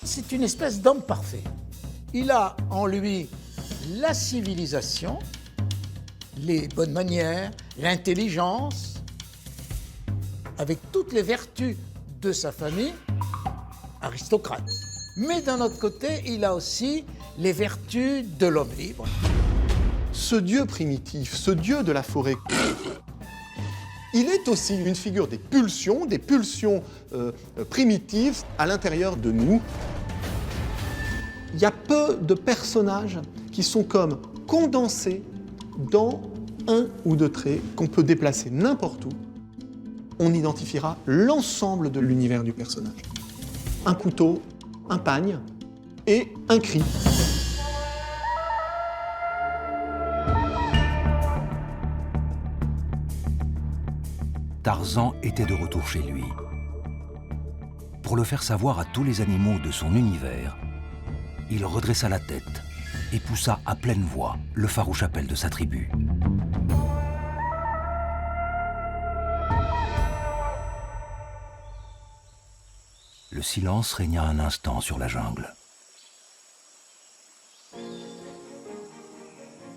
C'est une espèce d'homme parfait. Il a en lui la civilisation, les bonnes manières, l'intelligence, avec toutes les vertus de sa famille, aristocrate. Mais d'un autre côté, il a aussi les vertus de l'homme libre. Ce dieu primitif, ce dieu de la forêt, il est aussi une figure des pulsions primitives à l'intérieur de nous. Il y a peu de personnages qui sont comme condensés dans un ou deux traits qu'on peut déplacer n'importe où. On identifiera l'ensemble de l'univers du personnage. Un couteau, un pagne et un cri. Tarzan était de retour chez lui. Pour le faire savoir à tous les animaux de son univers, il redressa la tête et poussa à pleine voix le farouche appel de sa tribu. Le silence régna un instant sur la jungle.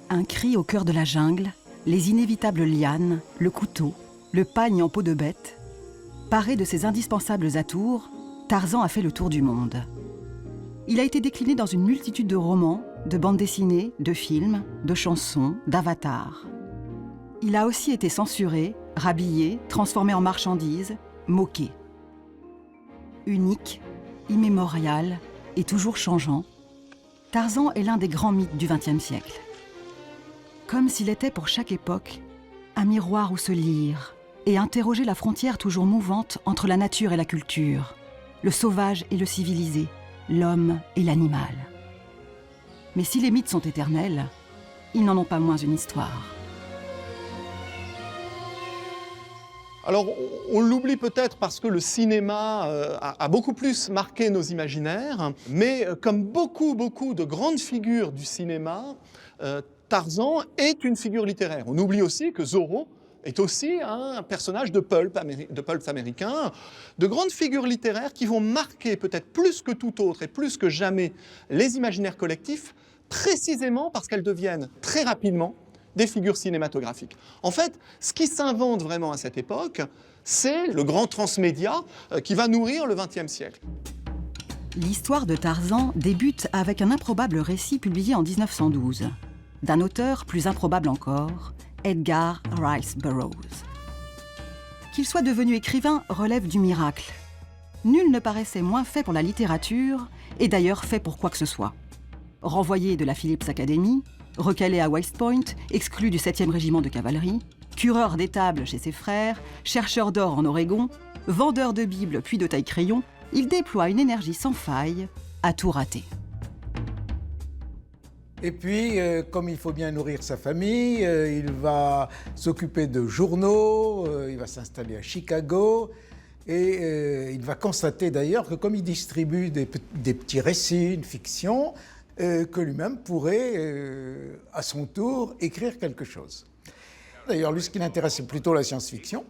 Un cri au cœur de la jungle, les inévitables lianes, le couteau, le pagne en peau de bête. Paré de ses indispensables atours, Tarzan a fait le tour du monde. Il a été décliné dans une multitude de romans, de bandes dessinées, de films, de chansons, d'avatars. Il a aussi été censuré, rhabillé, transformé en marchandise, moqué. Unique, immémorial et toujours changeant, Tarzan est l'un des grands mythes du XXe siècle. Comme s'il était pour chaque époque un miroir où se lire et interroger la frontière toujours mouvante entre la nature et la culture, le sauvage et le civilisé, l'homme et l'animal. Mais si les mythes sont éternels, ils n'en ont pas moins une histoire. Alors, on l'oublie peut-être parce que le cinéma a beaucoup plus marqué nos imaginaires, mais comme beaucoup de grandes figures du cinéma, Tarzan est une figure littéraire. On oublie aussi que Zorro est aussi un personnage de pulp américain, de grandes figures littéraires qui vont marquer peut-être plus que tout autre et plus que jamais les imaginaires collectifs, précisément parce qu'elles deviennent très rapidement des figures cinématographiques. En fait, ce qui s'invente vraiment à cette époque, c'est le grand transmédia qui va nourrir le XXe siècle. L'histoire de Tarzan débute avec un improbable récit publié en 1912, d'un auteur plus improbable encore, Edgar Rice Burroughs. Qu'il soit devenu écrivain relève du miracle. Nul ne paraissait moins fait pour la littérature, et d'ailleurs fait pour quoi que ce soit. Renvoyé de la Phillips Academy, recalé à West Point, exclu du 7e régiment de cavalerie, cureur d'étables chez ses frères, chercheur d'or en Oregon, vendeur de bibles puis de taille-crayon, il déploie une énergie sans faille à tout rater. Et puis, comme il faut bien nourrir sa famille, il va s'occuper de journaux, il va s'installer à Chicago, et il va constater d'ailleurs que comme il distribue des petits récits, une fiction, que lui-même pourrait, à son tour, écrire quelque chose. D'ailleurs, lui, ce qui l'intéresse, c'est plutôt la science-fiction.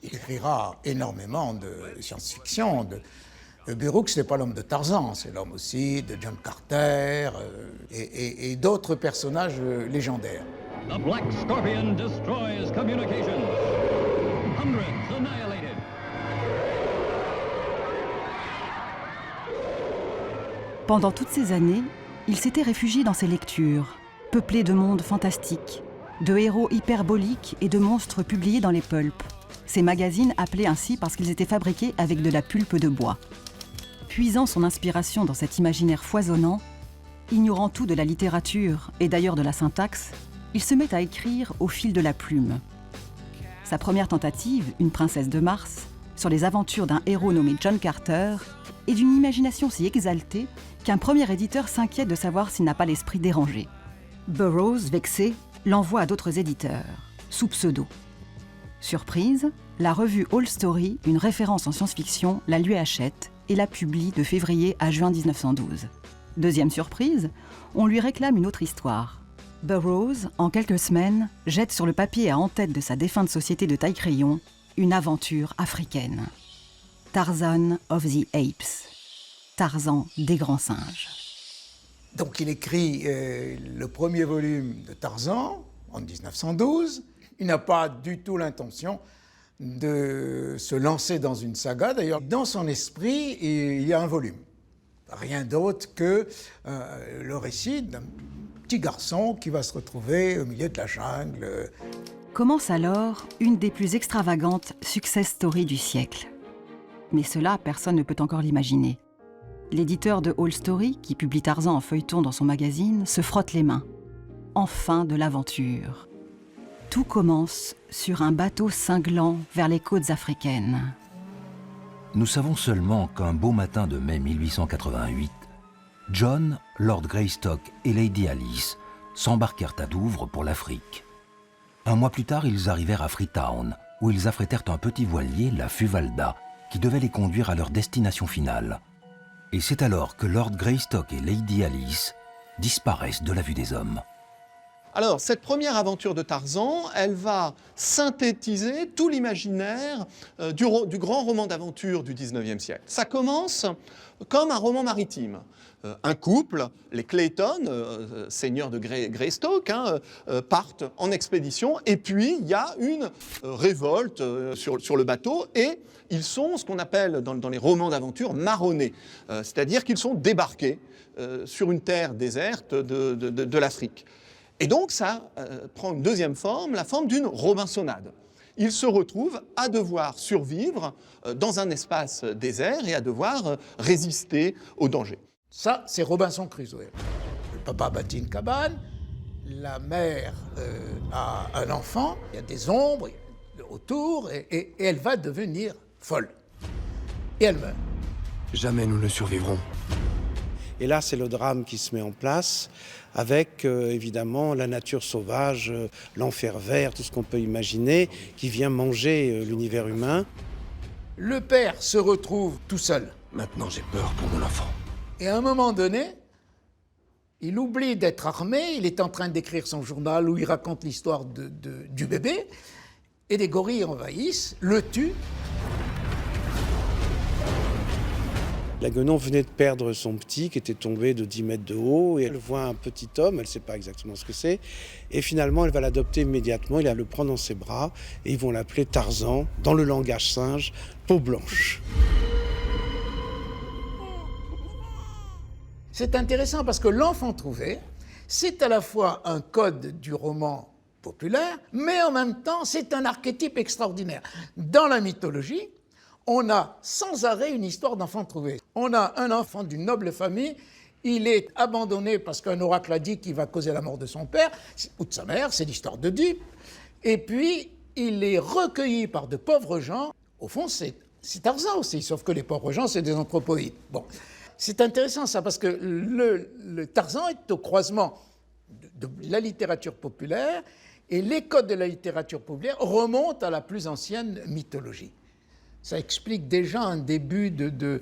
Il écrira énormément de science-fiction. Burroughs, ce n'est pas l'homme de Tarzan, c'est l'homme aussi de John Carter et d'autres personnages légendaires. The Black Scorpion destroys communications. Hundreds annihilated. Pendant toutes ces années, il s'était réfugié dans ses lectures, peuplées de mondes fantastiques, de héros hyperboliques et de monstres publiés dans les pulps, ces magazines appelés ainsi parce qu'ils étaient fabriqués avec de la pulpe de bois. Puisant son inspiration dans cet imaginaire foisonnant, ignorant tout de la littérature et d'ailleurs de la syntaxe, il se met à écrire au fil de la plume. Sa première tentative, Une princesse de Mars, sur les aventures d'un héros nommé John Carter, est d'une imagination si exaltée qu'un premier éditeur s'inquiète de savoir s'il n'a pas l'esprit dérangé. Burroughs, vexé, l'envoie à d'autres éditeurs, sous pseudo. Surprise, la revue All Story, une référence en science-fiction, la lui achète et la publie de février à juin 1912. Deuxième surprise, on lui réclame une autre histoire. Burroughs, en quelques semaines, jette sur le papier à en-tête de sa défunte société de taille-crayon une aventure africaine. Tarzan of the Apes. Tarzan des grands singes. Donc il écrit le premier volume de Tarzan en 1912. Il n'a pas du tout l'intention de se lancer dans une saga. D'ailleurs, dans son esprit, il y a un volume. Rien d'autre que le récit d'un petit garçon qui va se retrouver au milieu de la jungle. Commence alors une des plus extravagantes success stories du siècle. Mais cela, personne ne peut encore l'imaginer. L'éditeur de All Story, qui publie Tarzan en feuilleton dans son magazine, se frotte les mains. Enfin de l'aventure. Tout commence sur un bateau cinglant vers les côtes africaines. Nous savons seulement qu'un beau matin de mai 1888, John, Lord Greystock et Lady Alice s'embarquèrent à Douvres pour l'Afrique. Un mois plus tard, ils arrivèrent à Freetown, où ils affrétèrent un petit voilier, la Fuvalda, qui devait les conduire à leur destination finale. Et c'est alors que Lord Greystock et Lady Alice disparaissent de la vue des hommes. Alors, cette première aventure de Tarzan, elle va synthétiser tout l'imaginaire du grand roman d'aventure du XIXe siècle. Ça commence comme un roman maritime. Un couple, les Clayton, seigneurs de Greystock, partent en expédition, et puis il y a une révolte sur le bateau, et ils sont ce qu'on appelle dans les romans d'aventure marronnés, c'est-à-dire qu'ils sont débarqués sur une terre déserte de l'Afrique. Et donc ça prend une deuxième forme, la forme d'une robinsonnade. Ils se retrouvent à devoir survivre dans un espace désert et à devoir résister aux dangers. Ça, c'est Robinson Crusoe. Le papa bâtit une cabane, la mère a un enfant, il y a des ombres autour, et elle va devenir folle. Et elle meurt. Jamais nous ne survivrons. Et là, c'est le drame qui se met en place, avec évidemment la nature sauvage, l'enfer vert, tout ce qu'on peut imaginer, qui vient manger l'univers humain. Le père se retrouve tout seul. Maintenant, j'ai peur pour mon enfant. Et à un moment donné, il oublie d'être armé, il est en train d'écrire son journal où il raconte l'histoire du bébé, et des gorilles envahissent, le tuent. La guenon venait de perdre son petit qui était tombé de 10 mètres de haut, et elle voit un petit homme, elle ne sait pas exactement ce que c'est, et finalement elle va l'adopter immédiatement, il va le prendre dans ses bras, et ils vont l'appeler Tarzan, dans le langage singe, peau blanche. C'est intéressant parce que l'enfant trouvé, c'est à la fois un code du roman populaire, mais en même temps, c'est un archétype extraordinaire. Dans la mythologie, on a sans arrêt une histoire d'enfant trouvé. On a un enfant d'une noble famille, il est abandonné parce qu'un oracle a dit qu'il va causer la mort de son père ou de sa mère, c'est l'histoire d'Oedipe, et puis il est recueilli par de pauvres gens. Au fond, c'est Tarzan aussi, sauf que les pauvres gens, c'est des anthropoïdes. Bon. C'est intéressant ça, parce que le Tarzan est au croisement de la littérature populaire, et les codes de la littérature populaire remontent à la plus ancienne mythologie. Ça explique déjà un début de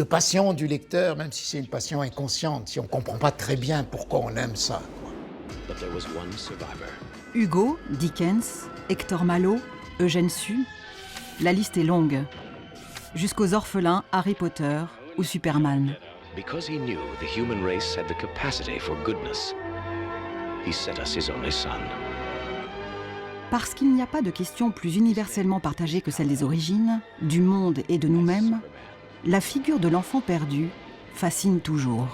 passion du lecteur, même si c'est une passion inconsciente, si on ne comprend pas très bien pourquoi on aime ça. Hugo, Dickens, Hector Malot, Eugène Sue, la liste est longue. Jusqu'aux orphelins Harry Potter ou Superman. Because he knew the human race had the capacity for goodness, he sent us his only son. Parce qu'il n'y a pas de question plus universellement partagée que celle des origines, du monde et de nous-mêmes, la figure de l'enfant perdu fascine toujours.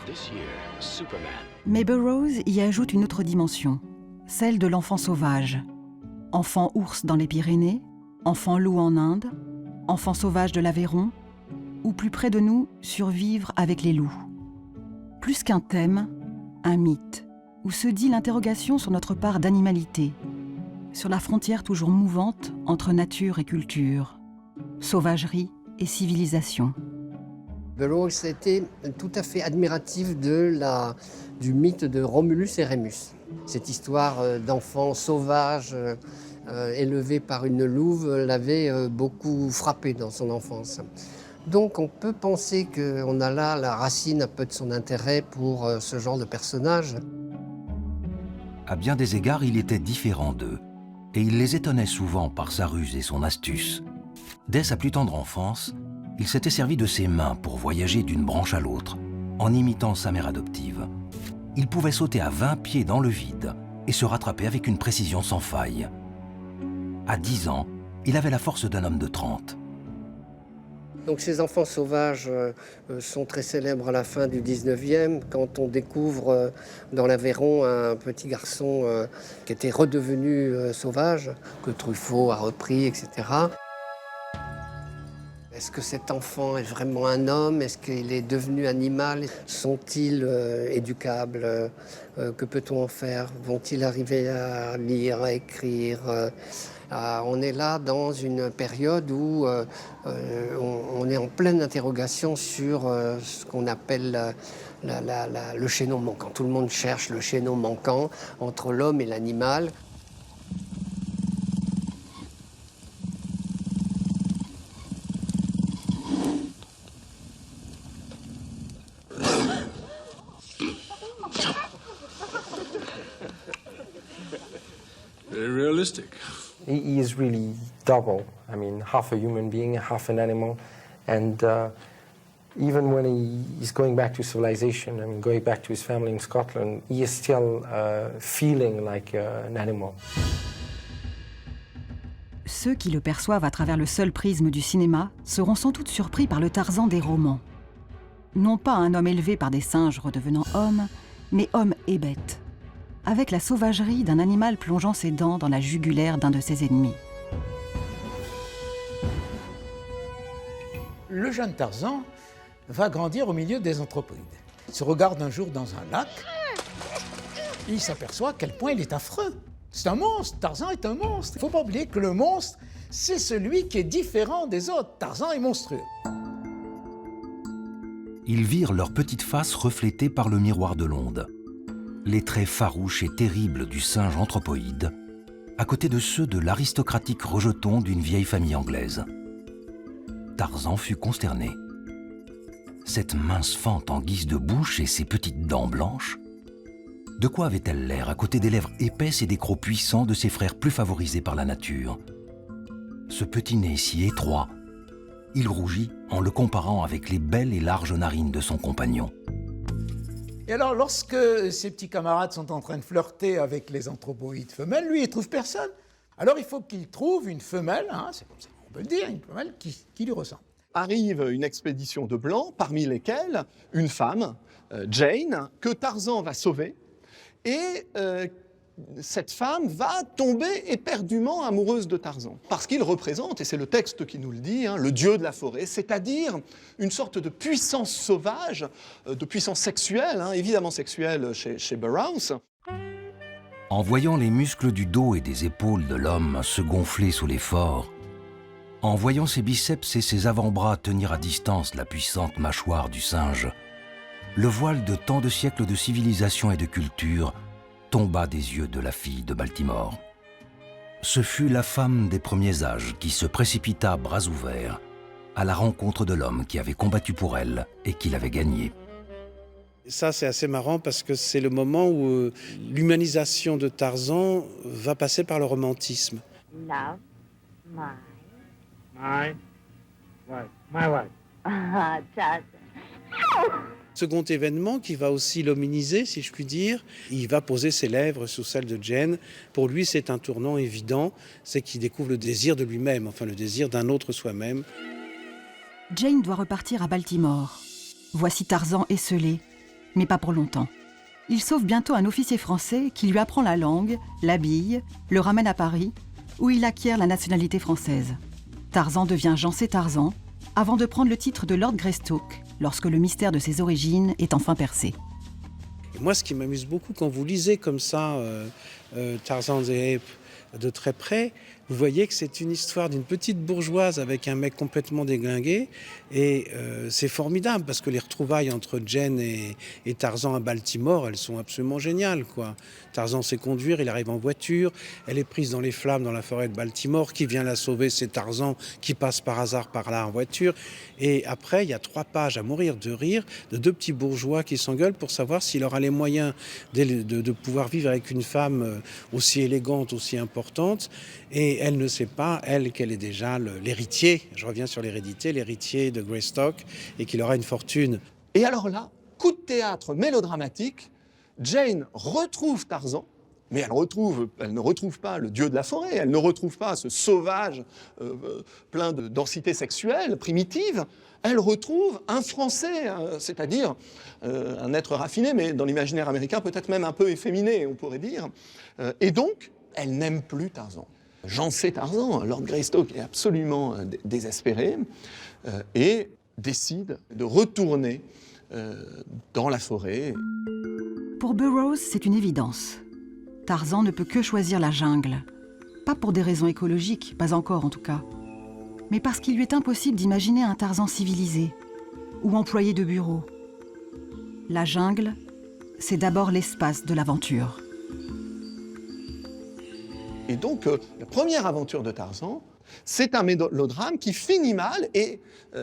Mais Burroughs y ajoute une autre dimension, celle de l'enfant sauvage. Enfant ours dans les Pyrénées, enfant loup en Inde, enfant sauvage de l'Aveyron, ou plus près de nous, survivre avec les loups. Plus qu'un thème, un mythe, où se dit l'interrogation sur notre part d'animalité, sur la frontière toujours mouvante entre nature et culture, sauvagerie et civilisation. Burroughs était tout à fait admiratif du mythe de Romulus et Rémus. Cette histoire d'enfant sauvage élevé par une louve l'avait beaucoup frappé dans son enfance. Donc on peut penser qu'on a là la racine un peu de son intérêt pour ce genre de personnage. À bien des égards, il était différent d'eux, et il les étonnait souvent par sa ruse et son astuce. Dès sa plus tendre enfance, il s'était servi de ses mains pour voyager d'une branche à l'autre, en imitant sa mère adoptive. Il pouvait sauter à 20 pieds dans le vide et se rattraper avec une précision sans faille. À 10 ans, il avait la force d'un homme de 30. Donc ces enfants sauvages sont très célèbres à la fin du 19e, quand on découvre dans l'Aveyron un petit garçon qui était redevenu sauvage, que Truffaut a repris, etc. Est-ce que cet enfant est vraiment un homme? Est-ce qu'il est devenu animal? Sont-ils éducables? Que peut-on en faire? Vont-ils arriver à lire, à écrire? On est là dans une période où on est en pleine interrogation sur ce qu'on appelle le chaînon manquant. Tout le monde cherche le chaînon manquant entre l'homme et l'animal. Very realistic. He is really double. I mean, half a human being, half an animal. And even when he's going back to civilization, I mean, going back to his family in Scotland, he is still feeling like an animal. Ceux qui le perçoivent à travers le seul prisme du cinéma seront sans doute surpris par le Tarzan des romans. Non pas un homme élevé par des singes redevenant homme, mais homme et bête, avec la sauvagerie d'un animal plongeant ses dents dans la jugulaire d'un de ses ennemis. Le jeune Tarzan va grandir au milieu des anthropoïdes. Il se regarde un jour dans un lac, et il s'aperçoit à quel point il est affreux. C'est un monstre, Tarzan est un monstre. Il ne faut pas oublier que le monstre, c'est celui qui est différent des autres. Tarzan est monstrueux. Ils virent leurs petites faces reflétées par le miroir de l'onde. Les traits farouches et terribles du singe anthropoïde, à côté de ceux de l'aristocratique rejeton d'une vieille famille anglaise. Tarzan fut consterné. Cette mince fente en guise de bouche et ses petites dents blanches, de quoi avait-elle l'air à côté des lèvres épaisses et des crocs puissants de ses frères plus favorisés par la nature? Ce petit nez si étroit, il rougit en le comparant avec les belles et larges narines de son compagnon. Et alors, lorsque ses petits camarades sont en train de flirter avec les anthropoïdes femelles, lui, il ne trouve personne. Alors, il faut qu'il trouve une femelle, hein, c'est comme ça qu'on peut le dire, une femelle qui lui ressemble. Arrive une expédition de blancs, parmi lesquels une femme, Jane, que Tarzan va sauver. Et cette femme va tomber éperdument amoureuse de Tarzan. Parce qu'il représente, et c'est le texte qui nous le dit, hein, le dieu de la forêt, c'est-à-dire une sorte de puissance sauvage, de puissance sexuelle, hein, évidemment sexuelle chez Burroughs. En voyant les muscles du dos et des épaules de l'homme se gonfler sous l'effort, en voyant ses biceps et ses avant-bras tenir à distance la puissante mâchoire du singe, le voile de tant de siècles de civilisation et de culture tomba des yeux de la fille de Baltimore. Ce fut la femme des premiers âges qui se précipita bras ouverts à la rencontre de l'homme qui avait combattu pour elle et qui l'avait gagnée. Ça, c'est assez marrant parce que c'est le moment où l'humanisation de Tarzan va passer par le romantisme. Love My wife. Tarzan. Second événement qui va aussi l'hominiser, si je puis dire, il va poser ses lèvres sous celles de Jane. Pour lui, c'est un tournant évident, c'est qu'il découvre le désir de lui-même, enfin le désir d'un autre soi-même. Jane doit repartir à Baltimore. Voici Tarzan esseulé, mais pas pour longtemps. Il sauve bientôt un officier français qui lui apprend la langue, l'habille, le ramène à Paris, où il acquiert la nationalité française. Tarzan devient Jean C. Tarzan, avant de prendre le titre de Lord Greystoke, lorsque le mystère de ses origines est enfin percé. Et moi, ce qui m'amuse beaucoup, quand vous lisez comme ça Tarzan the Ape de très près, vous voyez que c'est une histoire d'une petite bourgeoise avec un mec complètement déglingué. Et c'est formidable, parce que les retrouvailles entre Jane et Tarzan à Baltimore, elles sont absolument géniales, quoi. Tarzan sait conduire, il arrive en voiture, elle est prise dans les flammes dans la forêt de Baltimore. Qui vient la sauver? C'est Tarzan qui passe par hasard par là en voiture. Et après, il y a 3 pages à mourir de rire de 2 petits bourgeois qui s'engueulent pour savoir s'il aura les moyens de pouvoir vivre avec une femme aussi élégante, aussi importante. Et Et elle ne sait pas, elle, qu'elle est déjà l'héritier, je reviens sur l'hérédité, l'héritier de Greystock, et qu'il aura une fortune. Et alors là, coup de théâtre mélodramatique, Jane retrouve Tarzan, mais elle ne retrouve pas le dieu de la forêt, elle ne retrouve pas ce sauvage plein de densité sexuelle primitive, elle retrouve un Français, c'est-à-dire un être raffiné, mais dans l'imaginaire américain peut-être même un peu efféminé, on pourrait dire. Et donc, elle n'aime plus Tarzan. J'en sais Tarzan, Lord Greystock est absolument désespéré et décide de retourner dans la forêt. Pour Burroughs, c'est une évidence. Tarzan ne peut que choisir la jungle. Pas pour des raisons écologiques, pas encore en tout cas, mais parce qu'il lui est impossible d'imaginer un Tarzan civilisé ou employé de bureau. La jungle, c'est d'abord l'espace de l'aventure. Et donc, la première aventure de Tarzan, c'est un mélodrame qui finit mal et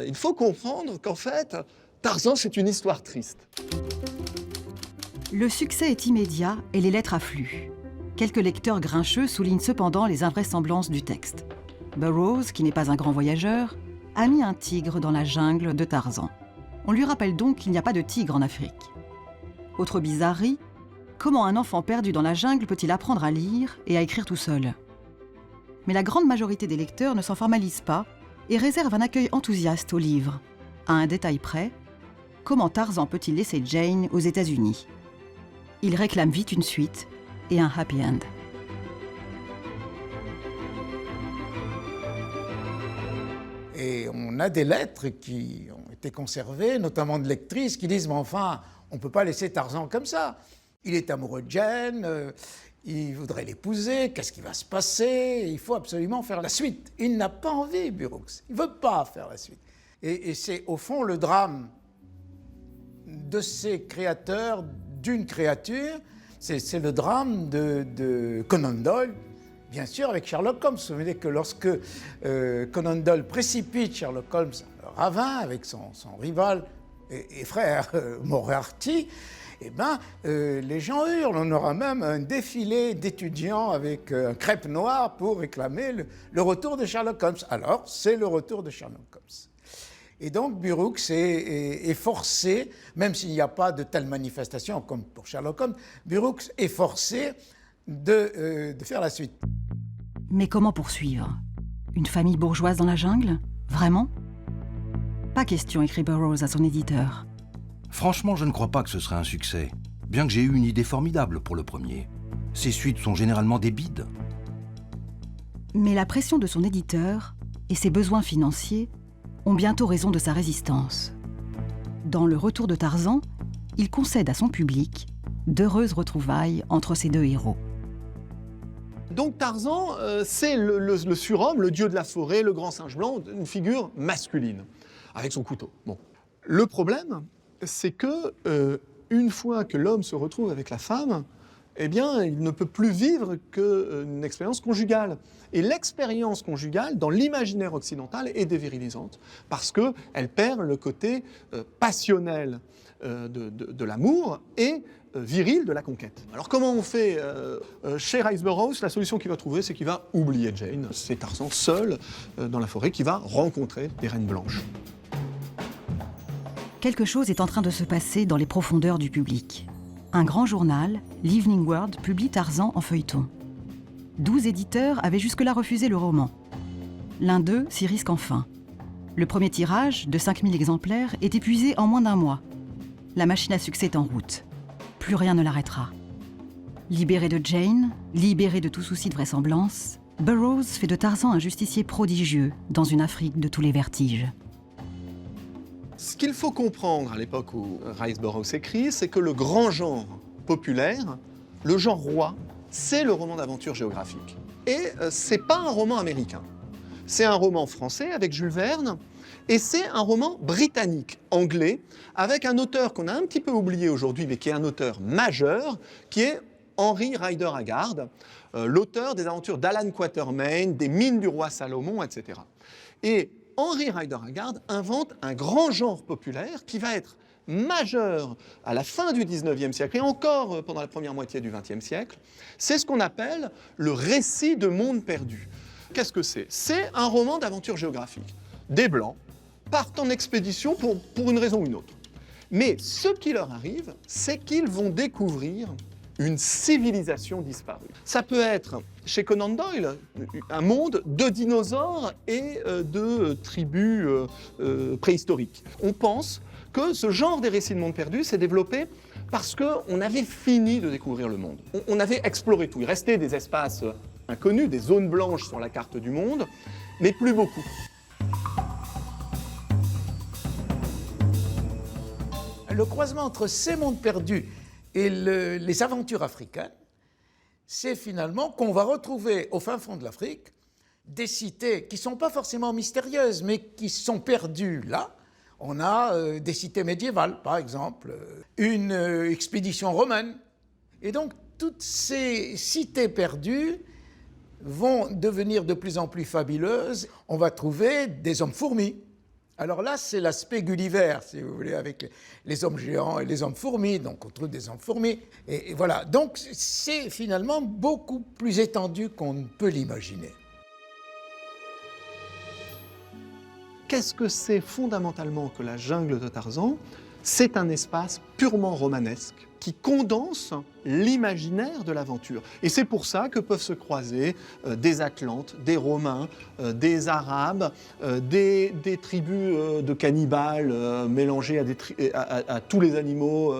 il faut comprendre qu'en fait, Tarzan, c'est une histoire triste. Le succès est immédiat et les lettres affluent. Quelques lecteurs grincheux soulignent cependant les invraisemblances du texte. Burroughs, qui n'est pas un grand voyageur, a mis un tigre dans la jungle de Tarzan. On lui rappelle donc qu'il n'y a pas de tigre en Afrique. Autre bizarrerie, comment un enfant perdu dans la jungle peut-il apprendre à lire et à écrire tout seul? Mais la grande majorité des lecteurs ne s'en formalisent pas et réservent un accueil enthousiaste au livre. À un détail près, comment Tarzan peut-il laisser Jane aux États-Unis? Il réclame vite une suite et un happy end. Et on a des lettres qui ont été conservées, notamment de lectrices qui disent « Mais enfin, on ne peut pas laisser Tarzan comme ça. Il est amoureux de Jane, il voudrait l'épouser, qu'est-ce qui va se passer? Il faut absolument faire la suite. » Il n'a pas envie, Burroughs. Il ne veut pas faire la suite. Et c'est au fond le drame de ces créateurs, d'une créature. C'est le drame de Conan Doyle, bien sûr, avec Sherlock Holmes. Vous vous souvenez que lorsque Conan Doyle précipite Sherlock Holmes dans le ravin avec son rival et frère Moriarty, eh ben, les gens hurlent. On aura même un défilé d'étudiants avec un crêpe noire pour réclamer le retour de Sherlock Holmes. Alors, c'est le retour de Sherlock Holmes. Et donc, Burroughs est forcé, même s'il n'y a pas de telles manifestations comme pour Sherlock Holmes, Burroughs est forcé de faire la suite. Mais comment poursuivre? Une famille bourgeoise dans la jungle? Vraiment? Pas question, écrit Burroughs à son éditeur. Franchement, je ne crois pas que ce serait un succès, bien que j'ai eu une idée formidable pour le premier. Ces suites sont généralement des bides. Mais la pression de son éditeur et ses besoins financiers ont bientôt raison de sa résistance. Dans Le Retour de Tarzan, il concède à son public d'heureuses retrouvailles entre ces deux héros. Donc Tarzan, c'est le surhomme, le dieu de la forêt, le grand singe blanc, une figure masculine, avec son couteau. Bon. Le problème, c'est que une fois que l'homme se retrouve avec la femme, eh bien, il ne peut plus vivre qu'une expérience conjugale. Et l'expérience conjugale, dans l'imaginaire occidental, est dévirilisante, parce qu'elle perd le côté passionnel de l'amour et viril de la conquête. Alors comment on fait chez Rice Burroughs? La solution qu'il va trouver, c'est qu'il va oublier Jane. C'est Tarzan seul dans la forêt qui va rencontrer des reines blanches. Quelque chose est en train de se passer dans les profondeurs du public. Un grand journal, l'Evening World, publie Tarzan en feuilleton. 12 éditeurs avaient jusque-là refusé le roman. L'un d'eux s'y risque enfin. Le premier tirage, de 5000 exemplaires, est épuisé en moins d'un mois. La machine à succès est en route. Plus rien ne l'arrêtera. Libéré de Jane, libéré de tout souci de vraisemblance, Burroughs fait de Tarzan un justicier prodigieux dans une Afrique de tous les vertiges. Ce qu'il faut comprendre à l'époque où Rice Burroughs écrit, c'est que le grand genre populaire, le genre roi, c'est le roman d'aventure géographique. Et c'est pas un roman américain. C'est un roman français avec Jules Verne, et c'est un roman britannique, anglais, avec un auteur qu'on a un petit peu oublié aujourd'hui, mais qui est un auteur majeur, qui est Henry Rider Haggard, l'auteur des aventures d'Alan Quatermain, des mines du roi Salomon, etc. Et Henry Rider Haggard invente un grand genre populaire qui va être majeur à la fin du XIXe siècle et encore pendant la première moitié du XXe siècle. C'est ce qu'on appelle le récit de monde perdu. Qu'est-ce que c'est? C'est un roman d'aventure géographique. Des Blancs partent en expédition pour une raison ou une autre. Mais ce qui leur arrive, c'est qu'ils vont découvrir une civilisation disparue. Ça peut être, chez Conan Doyle, un monde de dinosaures et de tribus préhistoriques. On pense que ce genre des récits de monde perdu s'est développé parce qu'on avait fini de découvrir le monde. On avait exploré tout. Il restait des espaces inconnus, des zones blanches sur la carte du monde, mais plus beaucoup. Le croisement entre ces mondes perdus et les aventures africaines, c'est finalement qu'on va retrouver au fin fond de l'Afrique des cités qui ne sont pas forcément mystérieuses, mais qui sont perdues là. On a des cités médiévales, par exemple, une expédition romaine. Et donc, toutes ces cités perdues vont devenir de plus en plus fabuleuses. On va trouver des hommes-fourmis. Alors là, c'est l'aspect Gulliver, si vous voulez, avec les hommes géants et les hommes fourmis. Donc, on trouve des hommes fourmis. Et voilà. Donc, c'est finalement beaucoup plus étendu qu'on ne peut l'imaginer. Qu'est-ce que c'est fondamentalement que la jungle de Tarzan? C'est un espace purement romanesque qui condense l'imaginaire de l'aventure. Et c'est pour ça que peuvent se croiser des Atlantes, des Romains, des Arabes, des tribus de cannibales mélangées à tous les animaux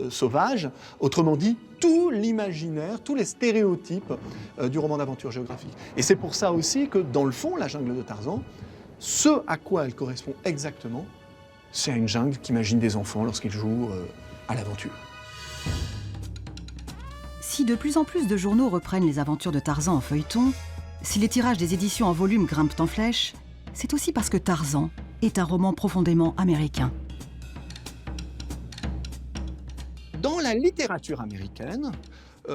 sauvages. Autrement dit, tout l'imaginaire, tous les stéréotypes du roman d'aventure géographique. Et c'est pour ça aussi que, dans le fond, la jungle de Tarzan, ce à quoi elle correspond exactement, c'est à une jungle qu'imaginent des enfants lorsqu'ils jouent à l'aventure. Si de plus en plus de journaux reprennent les aventures de Tarzan en feuilleton, si les tirages des éditions en volume grimpent en flèche, c'est aussi parce que Tarzan est un roman profondément américain. Dans la littérature américaine,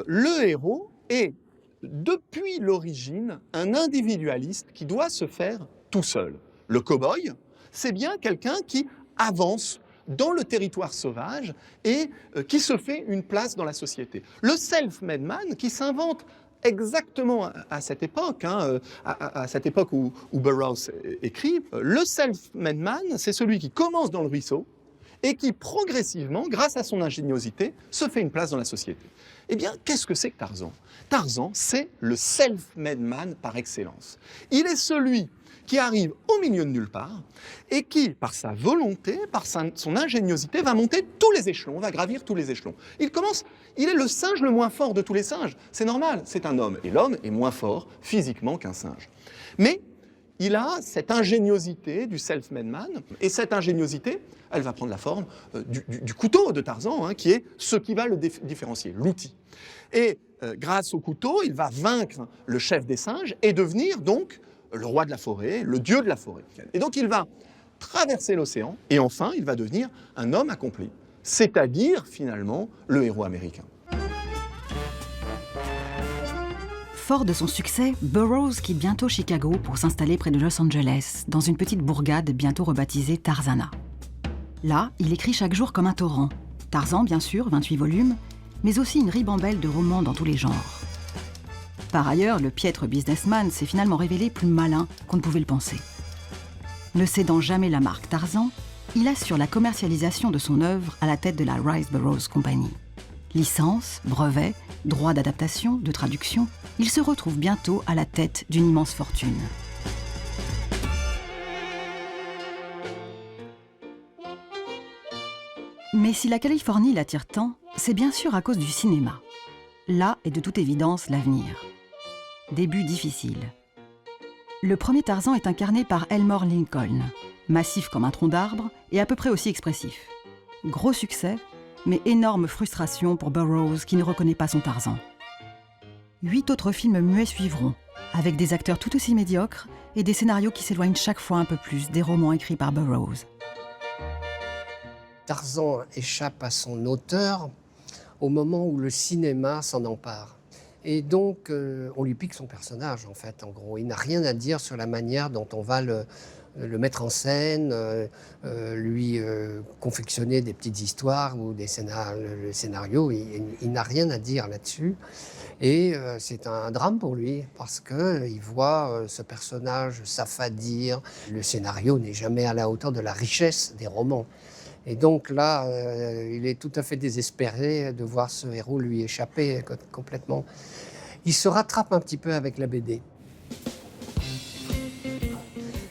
le héros est, depuis l'origine, un individualiste qui doit se faire tout seul. Le cow-boy, c'est bien quelqu'un qui avance dans le territoire sauvage et qui se fait une place dans la société. Le self-made man, qui s'invente exactement à cette époque, à cette époque où Burroughs écrit, le self-made man, c'est celui qui commence dans le ruisseau et qui progressivement, grâce à son ingéniosité, se fait une place dans la société. Eh bien, qu'est-ce que c'est que Tarzan? Tarzan, c'est le self-made man par excellence. Il est celui qui arrive au milieu de nulle part et qui, par sa volonté, par son ingéniosité, va monter tous les échelons, va gravir tous les échelons. Il est le singe le moins fort de tous les singes. C'est normal, c'est un homme. Et l'homme est moins fort physiquement qu'un singe. Mais il a cette ingéniosité du self-made man, et cette ingéniosité, elle va prendre la forme du couteau de Tarzan, qui est ce qui va le différencier, l'outil. Et grâce au couteau, il va vaincre le chef des singes et devenir donc le roi de la forêt, le dieu de la forêt. Et donc il va traverser l'océan, et enfin il va devenir un homme accompli, c'est-à-dire finalement le héros américain. Fort de son succès, Burroughs quitte bientôt Chicago pour s'installer près de Los Angeles, dans une petite bourgade bientôt rebaptisée Tarzana. Là, il écrit chaque jour comme un torrent. Tarzan, bien sûr, 28 volumes, mais aussi une ribambelle de romans dans tous les genres. Par ailleurs, le piètre businessman s'est finalement révélé plus malin qu'on ne pouvait le penser. Ne cédant jamais la marque Tarzan, il assure la commercialisation de son œuvre à la tête de la Rice Burroughs Company. Licence, brevet, droit d'adaptation, de traduction, il se retrouve bientôt à la tête d'une immense fortune. Mais si la Californie l'attire tant, c'est bien sûr à cause du cinéma. Là est de toute évidence l'avenir. Début difficile. Le premier Tarzan est incarné par Elmore Lincoln, massif comme un tronc d'arbre et à peu près aussi expressif. Gros succès, mais énorme frustration pour Burroughs qui ne reconnaît pas son Tarzan. 8 autres films muets suivront, avec des acteurs tout aussi médiocres et des scénarios qui s'éloignent chaque fois un peu plus des romans écrits par Burroughs. Tarzan échappe à son auteur au moment où le cinéma s'en empare. Et donc, on lui pique son personnage, en fait, en gros. Il n'a rien à dire sur la manière dont on va le mettre en scène, lui confectionner des petites histoires ou le scénario. Il n'a rien à dire là-dessus. Et c'est un drame pour lui, parce qu'il voit ce personnage s'affadir. Le scénario n'est jamais à la hauteur de la richesse des romans. Et donc là, il est tout à fait désespéré de voir ce héros lui échapper complètement. Il se rattrape un petit peu avec la BD.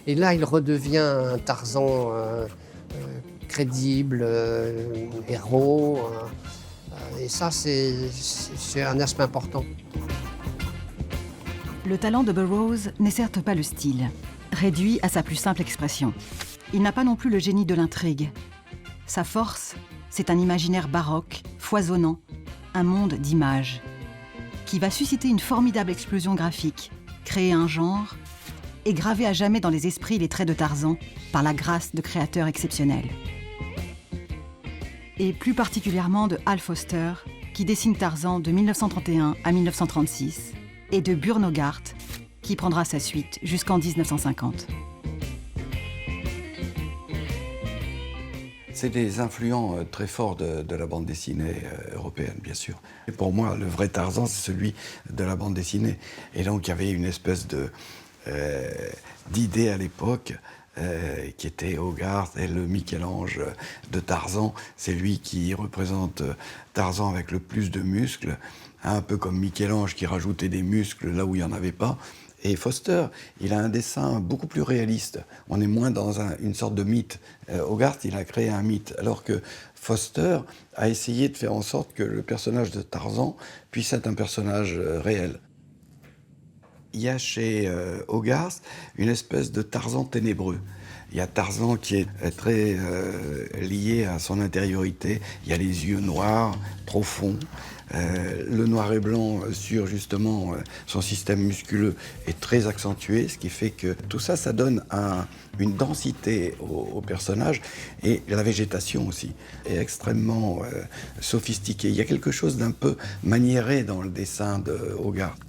Et là, il redevient un Tarzan crédible, héros. Et ça, c'est un aspect important. Le talent de Burroughs n'est certes pas le style, réduit à sa plus simple expression. Il n'a pas non plus le génie de l'intrigue. Sa force, c'est un imaginaire baroque, foisonnant, un monde d'images, qui va susciter une formidable explosion graphique, créer un genre et graver à jamais dans les esprits les traits de Tarzan par la grâce de créateurs exceptionnels. Et plus particulièrement de Hal Foster, qui dessine Tarzan de 1931 à 1936, et de Burn Hogarth, qui prendra sa suite jusqu'en 1950. C'est des influents très forts de la bande dessinée européenne, bien sûr. Et pour moi, le vrai Tarzan, c'est celui de la bande dessinée. Et donc, il y avait une espèce d'idée à l'époque qui était Hogarth et le Michel-Ange de Tarzan. C'est lui qui représente Tarzan avec le plus de muscles, un peu comme Michel-Ange qui rajoutait des muscles là où il n'y en avait pas. Et Foster, il a un dessin beaucoup plus réaliste. On est moins dans une sorte de mythe. Hogarth, il a créé un mythe, alors que Foster a essayé de faire en sorte que le personnage de Tarzan puisse être un personnage réel. Il y a chez Hogarth une espèce de Tarzan ténébreux. Il y a Tarzan qui est très lié à son intériorité. Il y a les yeux noirs, profonds. Le noir et blanc sur justement son système musculeux est très accentué, ce qui fait que tout ça, ça donne une densité au personnage, et la végétation aussi est extrêmement sophistiquée. Il y a quelque chose d'un peu maniéré dans le dessin de Hogarth.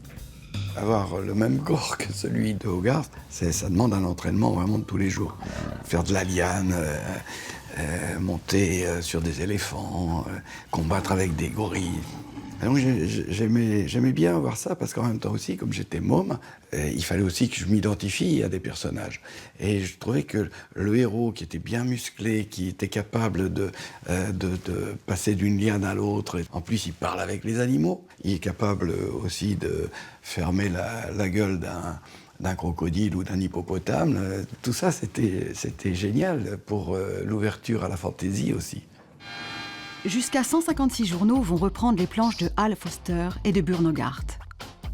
Avoir le même corps que celui de Hogarth, ça demande un entraînement vraiment de tous les jours. Faire de la liane, monter sur des éléphants, combattre avec des gorilles. Donc j'aimais bien voir ça, parce qu'en même temps aussi, comme j'étais môme, il fallait aussi que je m'identifie à des personnages. Et je trouvais que le héros qui était bien musclé, qui était capable de passer d'une liane à l'autre, en plus il parle avec les animaux, il est capable aussi de fermer la gueule d'un crocodile ou d'un hippopotame. Tout ça, c'était génial pour l'ouverture à la fantaisie aussi. Jusqu'à 156 journaux vont reprendre les planches de Hal Foster et de Burn Hogarth.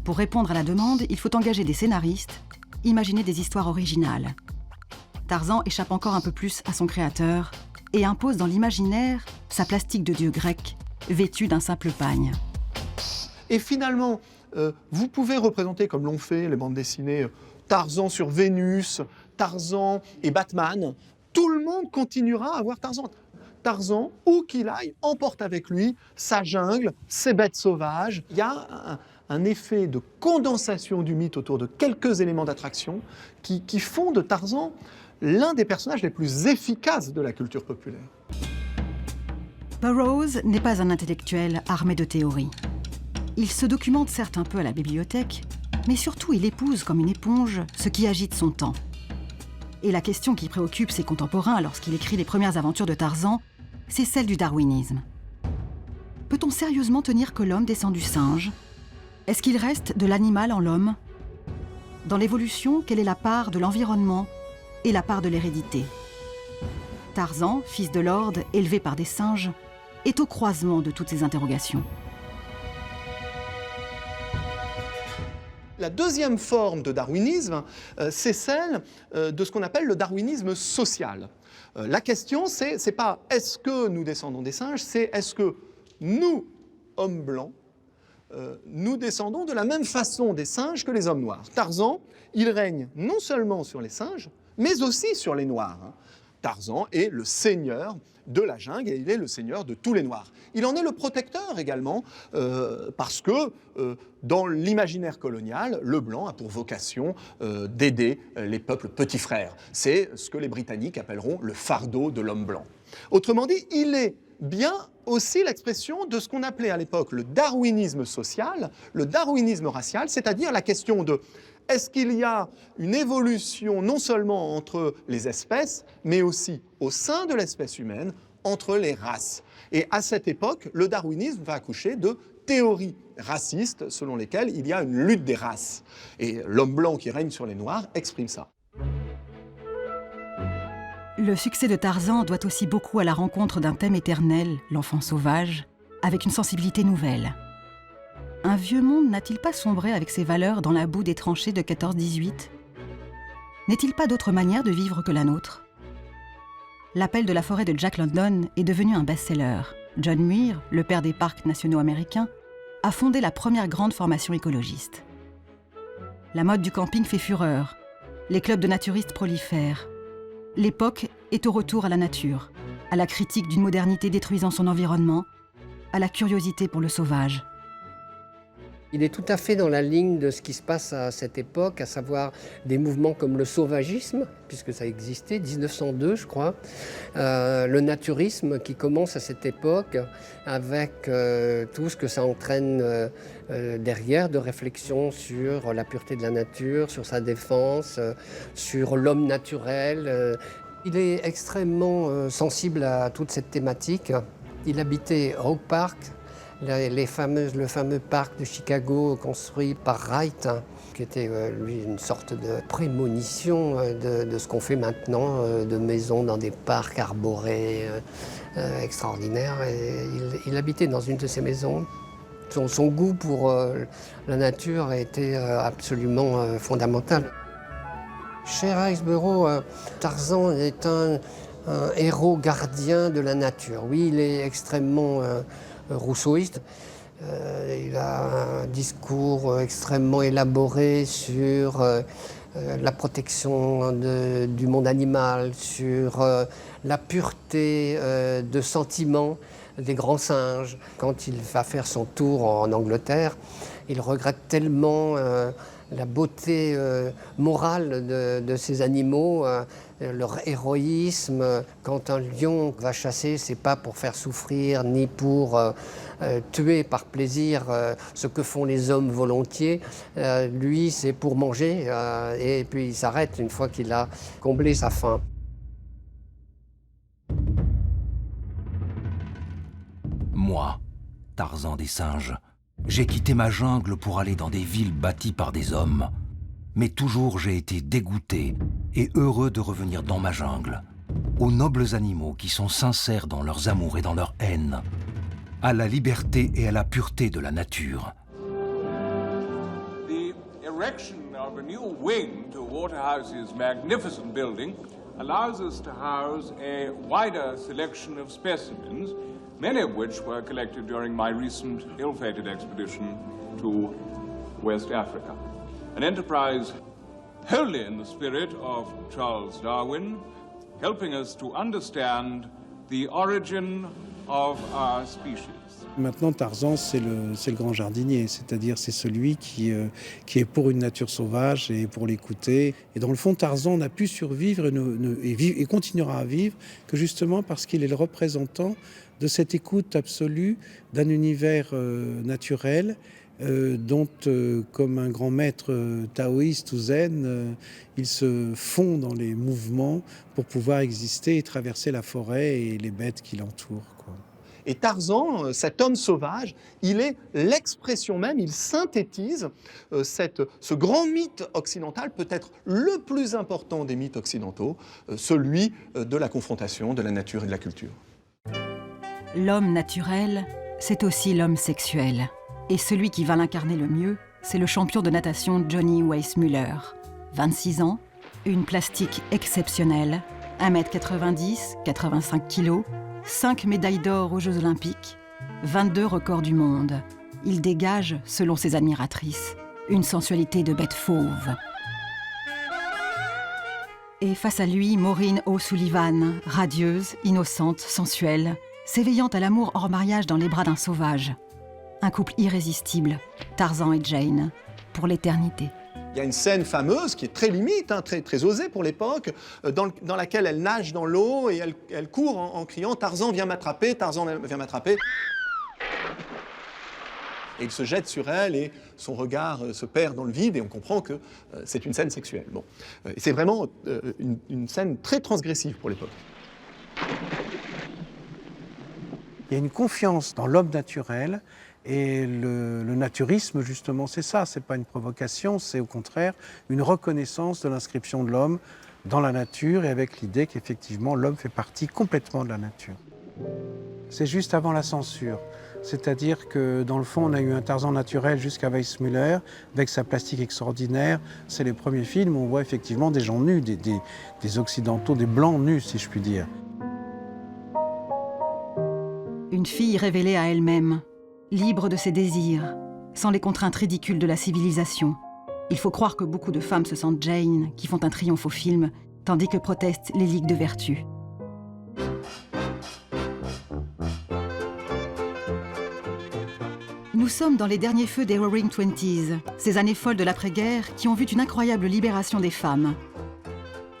Pour répondre à la demande, il faut engager des scénaristes, imaginer des histoires originales. Tarzan échappe encore un peu plus à son créateur et impose dans l'imaginaire sa plastique de dieu grec, vêtue d'un simple pagne. Et finalement, vous pouvez représenter, comme l'ont fait les bandes dessinées, Tarzan sur Vénus, Tarzan et Batman. Tout le monde continuera à voir Tarzan. Tarzan, où qu'il aille, emporte avec lui sa jungle, ses bêtes sauvages. Il y a un effet de condensation du mythe autour de quelques éléments d'attraction qui font de Tarzan l'un des personnages les plus efficaces de la culture populaire. Burroughs n'est pas un intellectuel armé de théories. Il se documente certes un peu à la bibliothèque, mais surtout il épouse comme une éponge ce qui agite son temps. Et la question qui préoccupe ses contemporains lorsqu'il écrit les premières aventures de Tarzan, c'est celle du darwinisme. Peut-on sérieusement tenir que l'homme descend du singe? Est-ce qu'il reste de l'animal en l'homme? Dans l'évolution, quelle est la part de l'environnement et la part de l'hérédité? Tarzan, fils de lord, élevé par des singes, est au croisement de toutes ces interrogations. La deuxième forme de darwinisme, c'est celle de ce qu'on appelle le darwinisme social. La question, c'est pas est-ce que nous descendons des singes, c'est est-ce que nous, hommes blancs, nous descendons de la même façon des singes que les hommes noirs. Tarzan, il règne non seulement sur les singes, mais aussi sur les noirs. Tarzan est le seigneur de la jungle et il est le seigneur de tous les Noirs. Il en est le protecteur également parce que dans l'imaginaire colonial, le blanc a pour vocation d'aider les peuples petits frères. C'est ce que les Britanniques appelleront le fardeau de l'homme blanc. Autrement dit, il est bien aussi l'expression de ce qu'on appelait à l'époque le darwinisme social, le darwinisme racial, c'est-à-dire la question de est-ce qu'il y a une évolution non seulement entre les espèces, mais aussi au sein de l'espèce humaine, entre les races. Et à cette époque, le darwinisme va accoucher de théories racistes selon lesquelles il y a une lutte des races. Et l'homme blanc qui règne sur les Noirs exprime ça. Le succès de Tarzan doit aussi beaucoup à la rencontre d'un thème éternel, l'enfant sauvage, avec une sensibilité nouvelle. Un vieux monde n'a-t-il pas sombré avec ses valeurs dans la boue des tranchées de 14-18 ? N'est-il pas d'autre manière de vivre que la nôtre ? L'appel de la forêt de Jack London est devenu un best-seller. John Muir, le père des parcs nationaux américains, a fondé la première grande formation écologiste. La mode du camping fait fureur. Les clubs de naturistes prolifèrent. L'époque est au retour à la nature, à la critique d'une modernité détruisant son environnement, à la curiosité pour le sauvage. Il est tout à fait dans la ligne de ce qui se passe à cette époque, à savoir des mouvements comme le sauvagisme, puisque ça existait, 1902 je crois, le naturisme qui commence à cette époque avec tout ce que ça entraîne derrière de réflexion sur la pureté de la nature, sur sa défense, sur l'homme naturel. Il est extrêmement sensible à toute cette thématique. Il habitait Oak Park, le fameux parc de Chicago construit par Wright, qui était lui une sorte de prémonition de ce qu'on fait maintenant, de maisons dans des parcs arborés extraordinaires. Et il habitait dans une de ces maisons. Son goût pour la nature a été absolument fondamental. Chez Riceboro, Tarzan est un héros gardien de la nature. Oui, il est extrêmement rousseauiste. Il a un discours extrêmement élaboré sur la protection du monde animal, sur la pureté de sentiments des grands singes. Quand il va faire son tour en Angleterre, il regrette tellement la beauté morale de ces animaux, leur héroïsme. Quand un lion va chasser, c'est pas pour faire souffrir ni pour tuer par plaisir, ce que font les hommes volontiers. Lui, c'est pour manger et puis il s'arrête une fois qu'il a comblé sa faim. Moi, Tarzan des singes, j'ai quitté ma jungle pour aller dans des villes bâties par des hommes. Mais toujours j'ai été dégoûté et heureux de revenir dans ma jungle, aux nobles animaux qui sont sincères dans leurs amours et dans leur haine, à la liberté et à la pureté de la nature. The erection of a new wing to Waterhouse's magnificent building allows us to house a wider selection of specimens, many of which were collected during my recent ill-fated expedition to West Africa. An enterprise wholly in the spirit of Charles Darwin, helping us to understand the origin of our species. Maintenant, Tarzan, c'est le grand jardinier, c'est-à-dire c'est celui qui est pour une nature sauvage et pour l'écouter. Et dans le fond, Tarzan n'a pu survivre et continuera à vivre que justement parce qu'il est le représentant de cette écoute absolue d'un univers naturel dont, comme un grand maître taoïste ou zen, il se fond dans les mouvements pour pouvoir exister et traverser la forêt et les bêtes qui l'entourent, quoi. Et Tarzan, cet homme sauvage, il est l'expression même, il synthétise ce grand mythe occidental, peut-être le plus important des mythes occidentaux, celui de la confrontation de la nature et de la culture. L'homme naturel, c'est aussi l'homme sexuel. Et celui qui va l'incarner le mieux, c'est le champion de natation Johnny Weissmuller. 26 ans, une plastique exceptionnelle, 1m90, 85 kg, 5 médailles d'or aux Jeux Olympiques, 22 records du monde. Il dégage, selon ses admiratrices, une sensualité de bête fauve. Et face à lui, Maureen O'Sullivan, radieuse, innocente, sensuelle, s'éveillant à l'amour hors mariage dans les bras d'un sauvage. Un couple irrésistible, Tarzan et Jane, pour l'éternité. Il y a une scène fameuse qui est très limite, hein, très osée pour l'époque, dans laquelle elle nage dans l'eau et elle court en criant « Tarzan, viens m'attraper, Tarzan, viens m'attraper ». Et il se jette sur elle et son regard se perd dans le vide et on comprend que c'est une scène sexuelle. Bon. Et c'est vraiment une scène très transgressive pour l'époque. Il y a une confiance dans l'homme naturel et le naturisme, justement, c'est ça. C'est pas une provocation, c'est au contraire une reconnaissance de l'inscription de l'homme dans la nature et avec l'idée qu'effectivement l'homme fait partie complètement de la nature. C'est juste avant la censure. C'est-à-dire que, dans le fond, on a eu un Tarzan naturel jusqu'à Weissmuller, avec sa plastique extraordinaire. C'est les premiers films où on voit effectivement des gens nus, des Occidentaux, des Blancs nus, si je puis dire. Une fille révélée à elle-même, libre de ses désirs, sans les contraintes ridicules de la civilisation. Il faut croire que beaucoup de femmes se sentent Jane, qui font un triomphe au film, tandis que protestent les ligues de vertu. Nous sommes dans les derniers feux des Roaring Twenties, ces années folles de l'après-guerre qui ont vu une incroyable libération des femmes.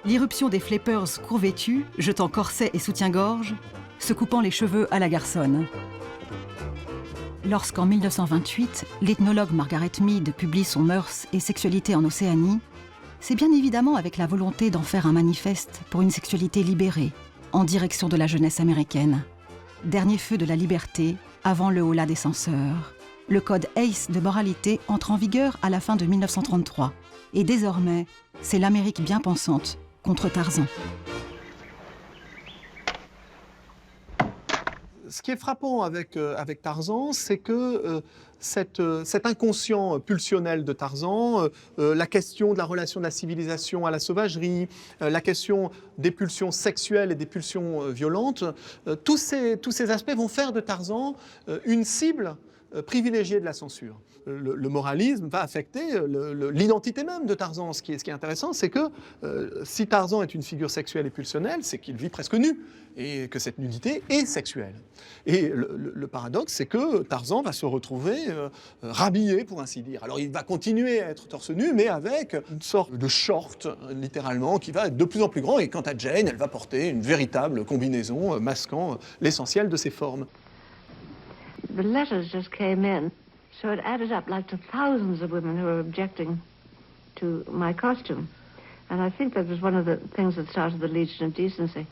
L'irruption des flippers court-vêtus, jetant corsets et soutien-gorge, se coupant les cheveux à la garçonne. Lorsqu'en 1928, l'ethnologue Margaret Mead publie son Mœurs et sexualité en Océanie, c'est bien évidemment avec la volonté d'en faire un manifeste pour une sexualité libérée, en direction de la jeunesse américaine. Dernier feu de la liberté, avant le holà des censeurs. Le code ACE de moralité entre en vigueur à la fin de 1933. Et désormais, c'est l'Amérique bien pensante contre Tarzan. Ce qui est frappant avec Tarzan, c'est que cet inconscient pulsionnel de Tarzan, la question de la relation de la civilisation à la sauvagerie, la question des pulsions sexuelles et des pulsions violentes, tous ces aspects vont faire de Tarzan une cible privilégiée de la censure. Le moralisme va affecter l'identité même de Tarzan. Ce qui est intéressant, c'est que si Tarzan est une figure sexuelle et pulsionnelle, c'est qu'il vit presque nu, et que cette nudité est sexuelle. Et le paradoxe, c'est que Tarzan va se retrouver rhabillé, pour ainsi dire. Alors il va continuer à être torse nu, mais avec une sorte de short, littéralement, qui va être de plus en plus grand. Et quant à Jane, elle va porter une véritable combinaison masquant l'essentiel de ses formes. The letters just came in, so it added up like to thousands of women who were objecting to my costume. And I think that was one of the things that started the Legion of Decency.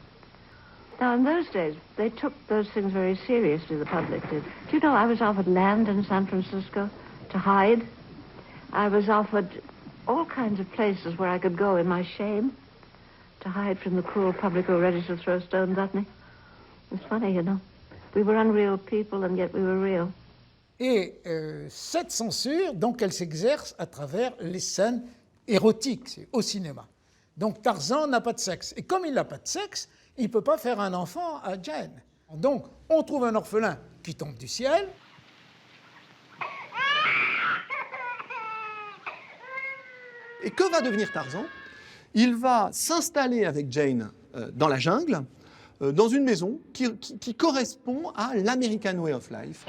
Now, in those days, they took those things very seriously, the public did. Do you know, I was offered land in San Francisco to hide. I was offered all kinds of places where I could go in my shame to hide from the cruel public who were ready to throw stones at me. It's funny, you know. We were unreal people and yet we were real. Et cette censure, donc, elle s'exerce à travers les scènes érotiques, c'est au cinéma. Donc Tarzan n'a pas de sexe. Et comme il n'a pas de sexe, il ne peut pas faire un enfant à Jane. Donc on trouve un orphelin qui tombe du ciel. Et que va devenir Tarzan? Il va s'installer avec Jane dans la jungle, dans une maison qui correspond à l'American Way of Life.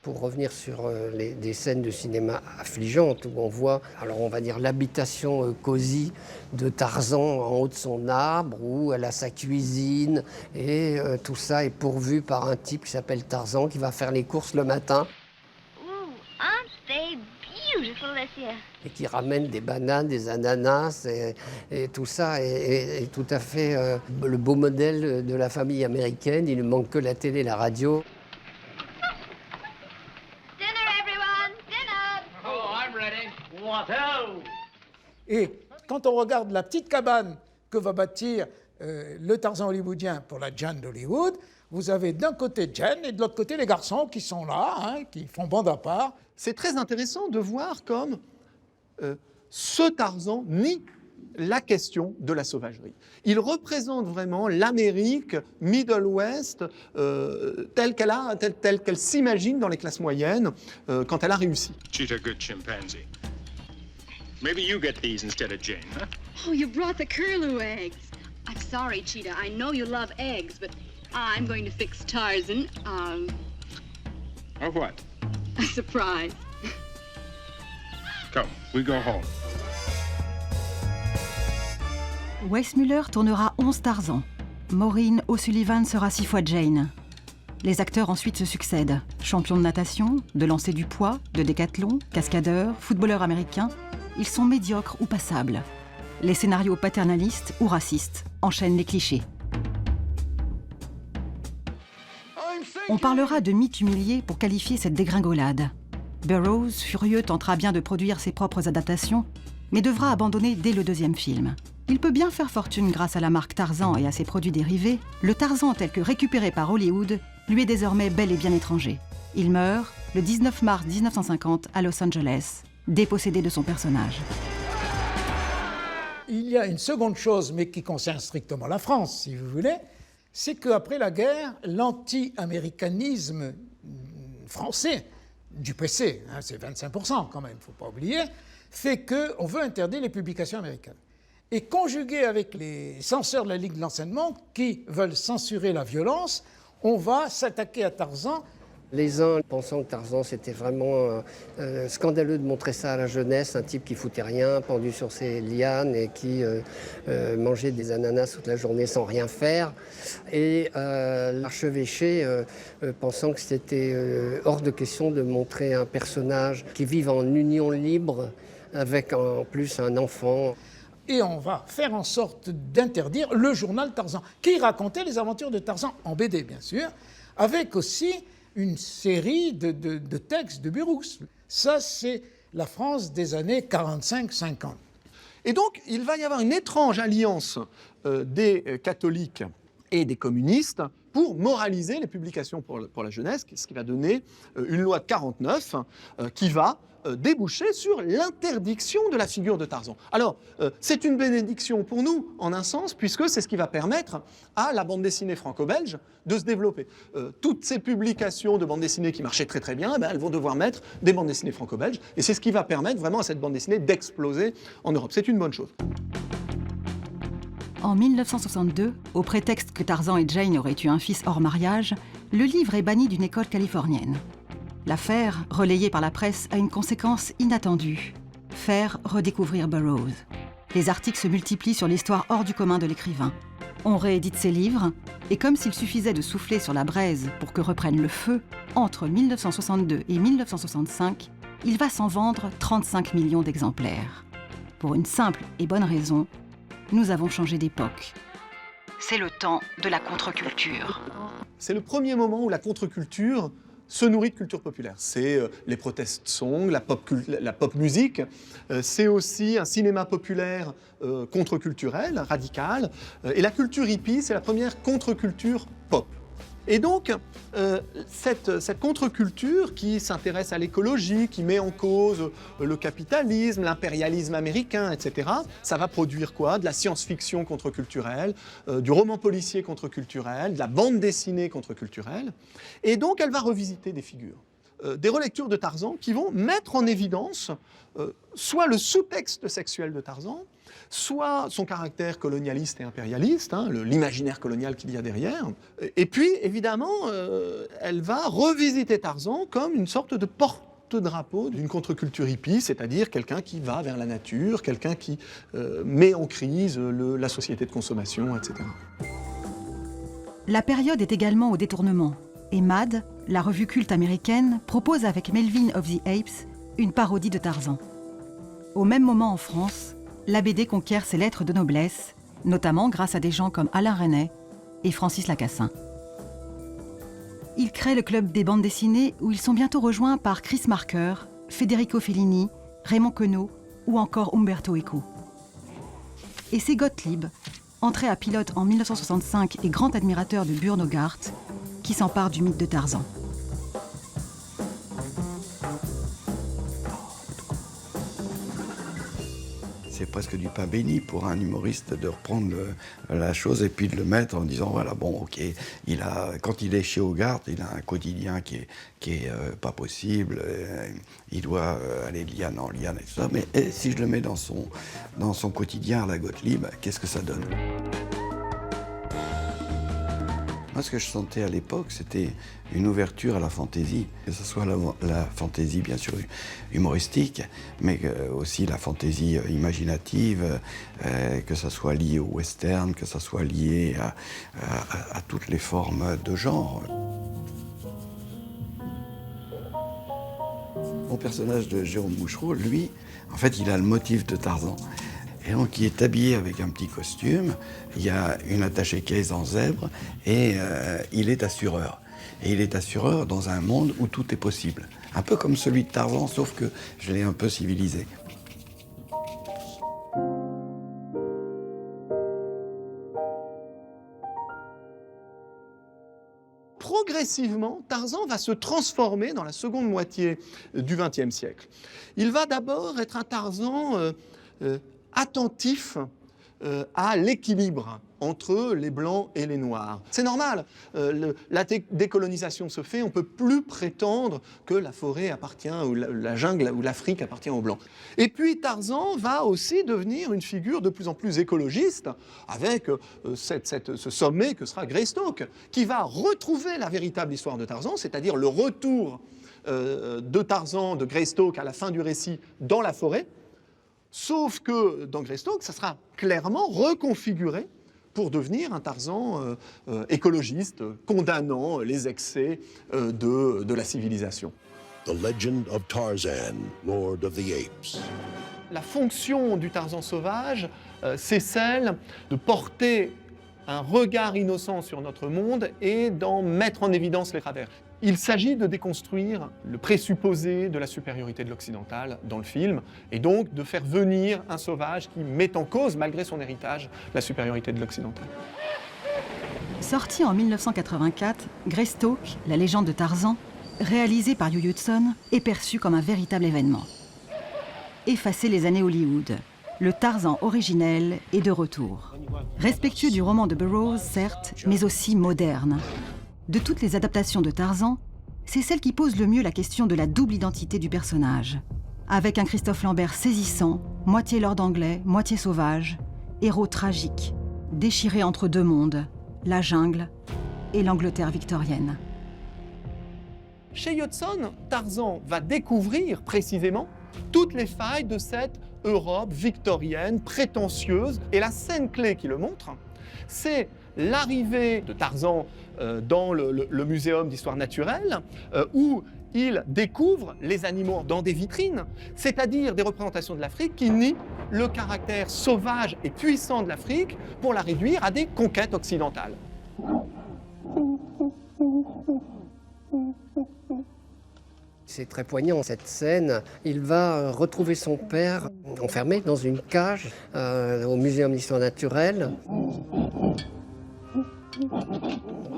Pour revenir sur des scènes de cinéma affligeantes où on voit, alors on va dire l'habitation cosy de Tarzan en haut de son arbre, où elle a sa cuisine et tout ça est pourvu par un type qui s'appelle Tarzan qui va faire les courses le matin. Et qui ramène des bananes, des ananas et tout ça est tout à fait le beau modèle de la famille américaine. Il ne manque que la télé et la radio. Et quand on regarde la petite cabane que va bâtir le Tarzan hollywoodien pour la Jane d'Hollywood, vous avez d'un côté Jane et de l'autre côté les garçons qui sont là, hein, qui font bande à part. C'est très intéressant de voir comme ce Tarzan nie la question de la sauvagerie. Il représente vraiment l'Amérique Middle West telle qu'elle s'imagine dans les classes moyennes quand elle a réussi. Cheetah good chimpanzee. Maybe you get these instead of Jane, huh? Oh, you brought the curlew eggs. I'm sorry, Cheetah. I know you love eggs, but I'm going to fix Tarzan. Or what? A surprise. Come, we go home. Weissmuller tournera 11 Tarzan. Maureen O'Sullivan sera 6 fois Jane. Les acteurs ensuite se succèdent. Champions de natation, de lancer du poids, de décathlon, cascadeurs, footballeurs américains, ils sont médiocres ou passables. Les scénarios paternalistes ou racistes enchaînent les clichés. On parlera de mythe humilié pour qualifier cette dégringolade. Burroughs, furieux, tentera bien de produire ses propres adaptations, mais devra abandonner dès le 2e film. Il peut bien faire fortune grâce à la marque Tarzan et à ses produits dérivés. Le Tarzan tel que récupéré par Hollywood lui est désormais bel et bien étranger. Il meurt le 19 mars 1950 à Los Angeles, dépossédé de son personnage. Il y a une seconde chose, mais qui concerne strictement la France, si vous voulez, c'est qu'après la guerre, l'anti-américanisme français, du PC, hein, c'est 25% quand même, il ne faut pas oublier, fait qu'on veut interdire les publications américaines. Et conjugué avec les censeurs de la Ligue de l'enseignement qui veulent censurer la violence, on va s'attaquer à Tarzan. Les uns pensant que Tarzan, c'était vraiment scandaleux de montrer ça à la jeunesse, un type qui foutait rien, pendu sur ses lianes et qui mangeait des ananas toute la journée sans rien faire. Et l'archevêché pensant que c'était hors de question de montrer un personnage qui vive en union libre avec en plus un enfant. Et on va faire en sorte d'interdire le journal Tarzan, qui racontait les aventures de Tarzan, en BD bien sûr, avec aussi une série de textes de Burroughs. Ça, c'est la France des années 45-50. Et donc, il va y avoir une étrange alliance des catholiques et des communistes pour moraliser les publications pour la jeunesse, ce qui va donner une loi de 49 qui va déboucher sur l'interdiction de la figure de Tarzan. Alors, c'est une bénédiction pour nous, en un sens, puisque c'est ce qui va permettre à la bande dessinée franco-belge de se développer. Toutes ces publications de bande dessinée qui marchaient très très bien, elles vont devoir mettre des bandes dessinées franco-belges, et c'est ce qui va permettre vraiment à cette bande dessinée d'exploser en Europe. C'est une bonne chose. En 1962, au prétexte que Tarzan et Jane auraient eu un fils hors mariage, le livre est banni d'une école californienne. L'affaire, relayée par la presse, a une conséquence inattendue. Faire redécouvrir Burroughs. Les articles se multiplient sur l'histoire hors du commun de l'écrivain. On réédite ses livres, et comme s'il suffisait de souffler sur la braise pour que reprenne le feu, entre 1962 et 1965, il va s'en vendre 35 millions d'exemplaires. Pour une simple et bonne raison, nous avons changé d'époque. C'est le temps de la contre-culture. C'est le premier moment où la contre-culture se nourrit de culture populaire. C'est les protest songs, la pop musique, c'est aussi un cinéma populaire contre-culturel, radical, et la culture hippie, c'est la première contre-culture pop. Et donc, cette contre-culture qui s'intéresse à l'écologie, qui met en cause le capitalisme, l'impérialisme américain, etc., ça va produire quoi? De la science-fiction contre-culturelle, du roman policier contre-culturel, de la bande dessinée contre-culturelle. Et donc, elle va revisiter des figures, des relectures de Tarzan qui vont mettre en évidence soit le sous-texte sexuel de Tarzan, soit son caractère colonialiste et impérialiste, l'imaginaire colonial qu'il y a derrière. Et puis, évidemment, elle va revisiter Tarzan comme une sorte de porte-drapeau d'une contre-culture hippie, c'est-à-dire quelqu'un qui va vers la nature, quelqu'un qui met en crise la société de consommation, etc. La période est également au détournement. Et Mad, la revue culte américaine, propose avec Melvin of the Apes une parodie de Tarzan. Au même moment en France, la BD conquiert ses lettres de noblesse, notamment grâce à des gens comme Alain Resnais et Francis Lacassin. Ils créent le club des bandes dessinées où ils sont bientôt rejoints par Chris Marker, Federico Fellini, Raymond Queneau ou encore Umberto Eco. Et c'est Gottlieb, entré à pilote en 1965 et grand admirateur de Burn Hogarth, qui s'empare du mythe de Tarzan. c'est presque du pain béni pour un humoriste de reprendre la chose et puis de le mettre en disant voilà, bon, ok, quand il est chez Hogarth, il a un quotidien qui est pas possible, il doit aller de liane en liane et tout ça, mais si je le mets dans son quotidien à la Gottlieb, qu'est-ce que ça donne? Moi, ce que je sentais à l'époque, c'était une ouverture à la fantaisie, que ce soit la fantaisie, bien sûr, humoristique, mais aussi la fantaisie imaginative, que ce soit lié au western, que ce soit lié à toutes les formes de genre. Mon personnage de Jérôme Bouchereau, lui, en fait, il a le motif de Tarzan. Et donc, il est habillé avec un petit costume, il y a une attachée-caisse en zèbre, et il est assureur. Et il est assureur dans un monde où tout est possible. Un peu comme celui de Tarzan, sauf que je l'ai un peu civilisé. Progressivement, Tarzan va se transformer dans la seconde moitié du XXe siècle. Il va d'abord être un Tarzan attentif à l'équilibre entre les blancs et les noirs. C'est normal, la décolonisation se fait, on ne peut plus prétendre que la forêt appartient, ou la jungle ou l'Afrique appartient aux blancs. Et puis Tarzan va aussi devenir une figure de plus en plus écologiste, avec ce sommet que sera Greystoke, qui va retrouver la véritable histoire de Tarzan, c'est-à-dire le retour de Tarzan, de Greystoke à la fin du récit dans la forêt. Sauf que dans Greystoke, ça sera clairement reconfiguré pour devenir un Tarzan écologiste, condamnant les excès de la civilisation. The Legend of Tarzan, Lord of the Apes. La fonction du Tarzan sauvage, c'est celle de porter un regard innocent sur notre monde et d'en mettre en évidence les travers. Il s'agit de déconstruire le présupposé de la supériorité de l'occidental dans le film, et donc de faire venir un sauvage qui met en cause, malgré son héritage, la supériorité de l'occidental. Sorti en 1984, Greystoke, la légende de Tarzan, réalisé par Hugh Hudson, est perçu comme un véritable événement. Effacer les années Hollywood, le Tarzan originel est de retour. Respectueux du roman de Burroughs, certes, mais aussi moderne. De toutes les adaptations de Tarzan, c'est celle qui pose le mieux la question de la double identité du personnage. Avec un Christophe Lambert saisissant, moitié lord anglais, moitié sauvage, héros tragique, déchiré entre deux mondes, la jungle et l'Angleterre victorienne. Chez Hudson, Tarzan va découvrir précisément toutes les failles de cette Europe victorienne, prétentieuse. Et la scène clé qui le montre, c'est l'arrivée de Tarzan dans le muséum d'histoire naturelle, où il découvre les animaux dans des vitrines, c'est-à-dire des représentations de l'Afrique qui nient le caractère sauvage et puissant de l'Afrique pour la réduire à des conquêtes occidentales. C'est très poignant cette scène. Il va retrouver son père enfermé dans une cage au Muséum d'histoire naturelle.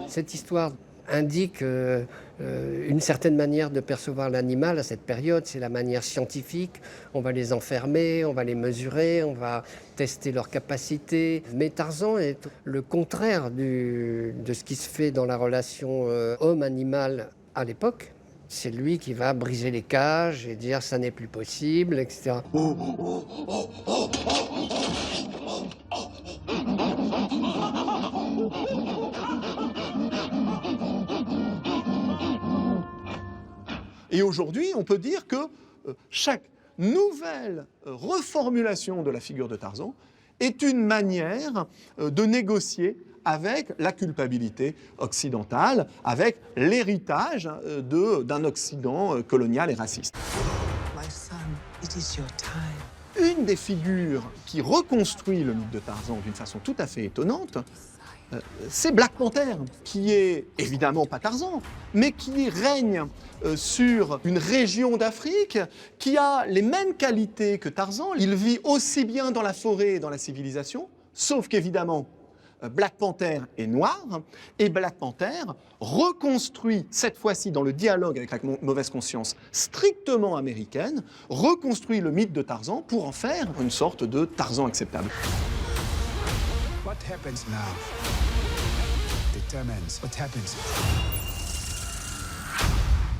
Cette histoire indique une certaine manière de percevoir l'animal à cette période, c'est la manière scientifique. On va les enfermer, on va les mesurer, on va tester leurs capacités. Mais Tarzan est le contraire de ce qui se fait dans la relation homme-animal à l'époque. C'est lui qui va briser les cages et dire ça n'est plus possible, etc. Et aujourd'hui, on peut dire que chaque nouvelle reformulation de la figure de Tarzan est une manière de négocier avec la culpabilité occidentale, avec l'héritage d'un Occident colonial et raciste. My son, it is your time. Une des figures qui reconstruit le mythe de Tarzan d'une façon tout à fait étonnante, c'est Black Panther, qui est évidemment pas Tarzan, mais qui règne sur une région d'Afrique qui a les mêmes qualités que Tarzan. Il vit aussi bien dans la forêt et dans la civilisation, sauf qu'évidemment, Black Panther est noir, et Black Panther reconstruit, cette fois-ci dans le dialogue avec la mauvaise conscience strictement américaine, reconstruit le mythe de Tarzan pour en faire une sorte de Tarzan acceptable. What happens now determines what happens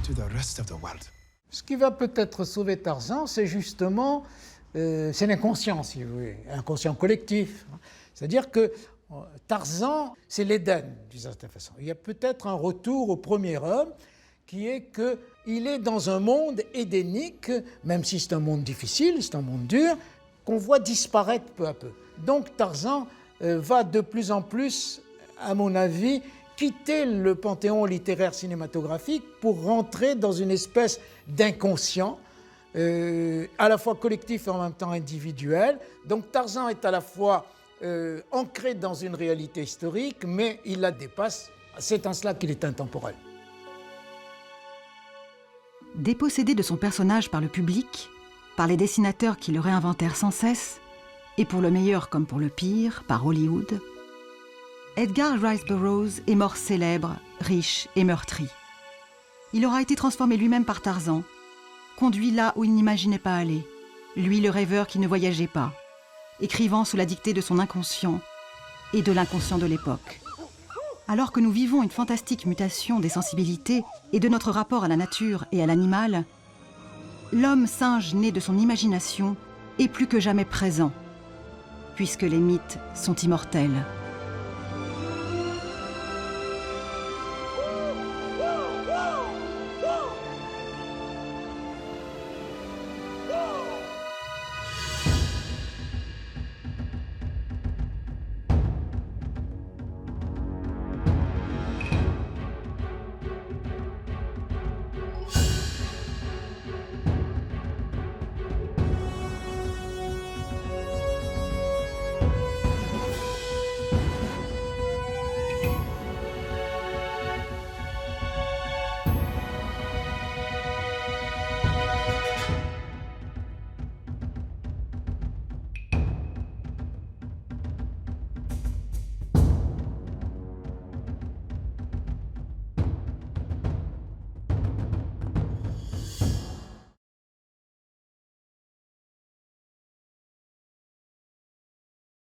to the rest of the world. Ce qui va peut-être sauver Tarzan, c'est justement c'est l'inconscient, si vous voulez, inconscient collectif. C'est-à-dire que Tarzan, c'est l'Éden, d'une certaine façon. Il y a peut-être un retour au premier homme, qui est qu'il est dans un monde édénique, même si c'est un monde difficile, c'est un monde dur, qu'on voit disparaître peu à peu. Donc Tarzan va de plus en plus, à mon avis, quitter le panthéon littéraire cinématographique pour rentrer dans une espèce d'inconscient, à la fois collectif et en même temps individuel. Donc Tarzan est à la fois ancré dans une réalité historique, mais il la dépasse. C'est en cela qu'il est intemporel. Dépossédé de son personnage par le public, par les dessinateurs qui le réinventèrent sans cesse, et pour le meilleur comme pour le pire, par Hollywood, Edgar Rice Burroughs est mort célèbre, riche et meurtri. Il aura été transformé lui-même par Tarzan, conduit là où il n'imaginait pas aller, lui le rêveur qui ne voyageait pas, écrivant sous la dictée de son inconscient et de l'inconscient de l'époque. Alors que nous vivons une fantastique mutation des sensibilités et de notre rapport à la nature et à l'animal, l'homme singe né de son imagination est plus que jamais présent, puisque les mythes sont immortels.